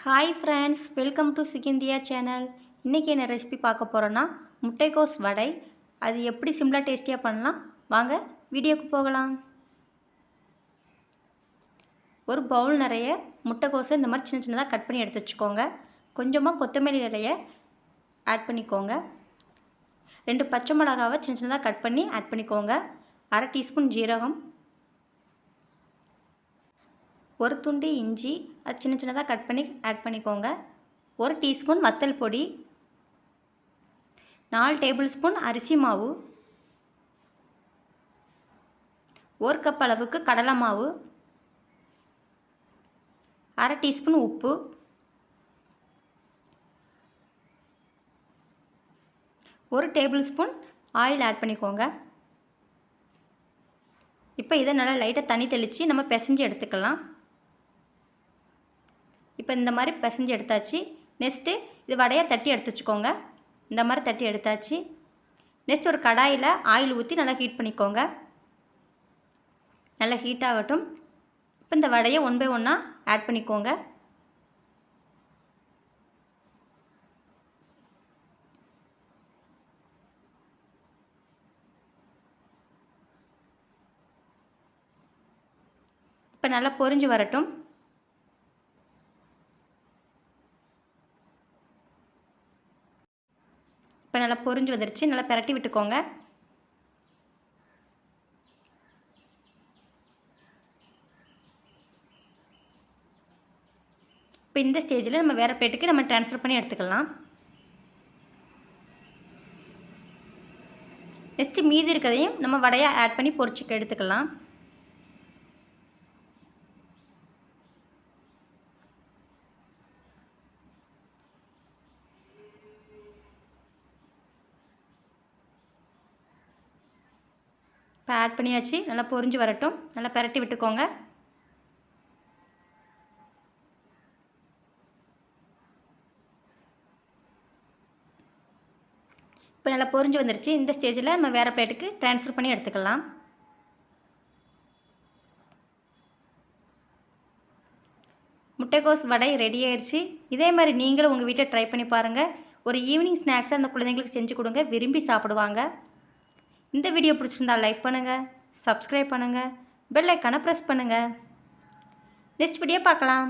Hi friends, welcome to Sukinthiya channel. இன்றைக்கி என்ன recipe பார்க்க போகிறோன்னா முட்டைக்கோஸ் வடை. அது எப்படி சிம்பிளாக டேஸ்டியாக பண்ணலாம் வாங்க வீடியோக்கு போகலாம். ஒரு பவுல் நிறைய முட்டைக்கோஸை இந்த மாதிரி சின்ன சின்னதாக கட் பண்ணி எடுத்து வச்சுக்கோங்க. கொஞ்சமாக கொத்தமல்லி இலையை ஆட் பண்ணிக்கோங்க. 2 பச்சை மிளகாவை சின்ன சின்னதாக கட் பண்ணி ஆட் பண்ணிக்கோங்க. 1/2 டீஸ்பூன் ஜீரகம், ஒரு துண்டு இஞ்சி அது சின்ன சின்னதாக கட் பண்ணி ஆட் பண்ணிக்கோங்க. 1 டீஸ்பூன் வத்தல் பொடி, 4 டேபிள் ஸ்பூன் அரிசி மாவு, 1 கப் அளவுக்கு கடலை மாவு, 1/2 டீஸ்பூன் உப்பு, 1 டேபிள் ஸ்பூன் ஆயில் ஆட் பண்ணிக்கோங்க. இப்போ இதை நல்லா லைட்டாக தண்ணி தெளித்து நம்ம பிசைஞ்சு எடுத்துக்கலாம். இப்போ இந்த மாதிரி பிசைஞ்சு எடுத்தாச்சு. நெக்ஸ்ட்டு இது வடையாக தட்டி எடுத்து வச்சுக்கோங்க. இந்த மாதிரி தட்டி எடுத்தாச்சு. நெக்ஸ்ட் ஒரு கடாயில் ஆயில் ஊற்றி நல்லா ஹீட் பண்ணிக்கோங்க. நல்லா ஹீட் ஆகட்டும். இப்போ இந்த வடையை 1 பை 1 ஆட் பண்ணிக்கோங்க. இப்போ நல்லா பொரிஞ்சு வரட்டும். இப்போ நல்லா பொரிஞ்சு வந்துருச்சு. நல்லா பிரட்டி விட்டுக்கோங்க. இப்போ இந்த ஸ்டேஜில் நம்ம வேறு பிளேட்டுக்கு நம்ம ட்ரான்ஸ்ஃபர் பண்ணி எடுத்துக்கலாம். நெக்ஸ்ட்டு மீதி இருக்கிறதையும் நம்ம வடையாக ஆட் பண்ணி பொரிச்சுக்க எடுத்துக்கலாம். இப்போ ஆட் பண்ணியாச்சு. நல்லா பொரிஞ்சு வரட்டும். நல்லா பிரட்டி விட்டுக்கோங்க. இப்போ நல்லா பொரிஞ்சு வந்துருச்சு. இந்த ஸ்டேஜில் நம்ம வேறு பிளேட்டுக்கு ட்ரான்ஸ்ஃபர் பண்ணி எடுத்துக்கலாம். முட்டைக்கோஸ் வடை ரெடி ஆயிடுச்சு. இதே மாதிரி நீங்களும் உங்கள் வீட்டில் ட்ரை பண்ணி பாருங்கள். ஒரு ஈவினிங் ஸ்நாக்ஸாக அந்த குழந்தைங்களுக்கு செஞ்சு கொடுங்க, விரும்பி சாப்பிடுவாங்க. இந்த வீடியோ பிடிச்சிருந்தால் லைக் பண்ணுங்கள், சப்ஸ்கிரைப் பண்ணுங்கள், பெல் ஐக்கானை ப்ரெஸ் பண்ணுங்கள். நெக்ஸ்ட் வீடியோ பார்க்கலாம்.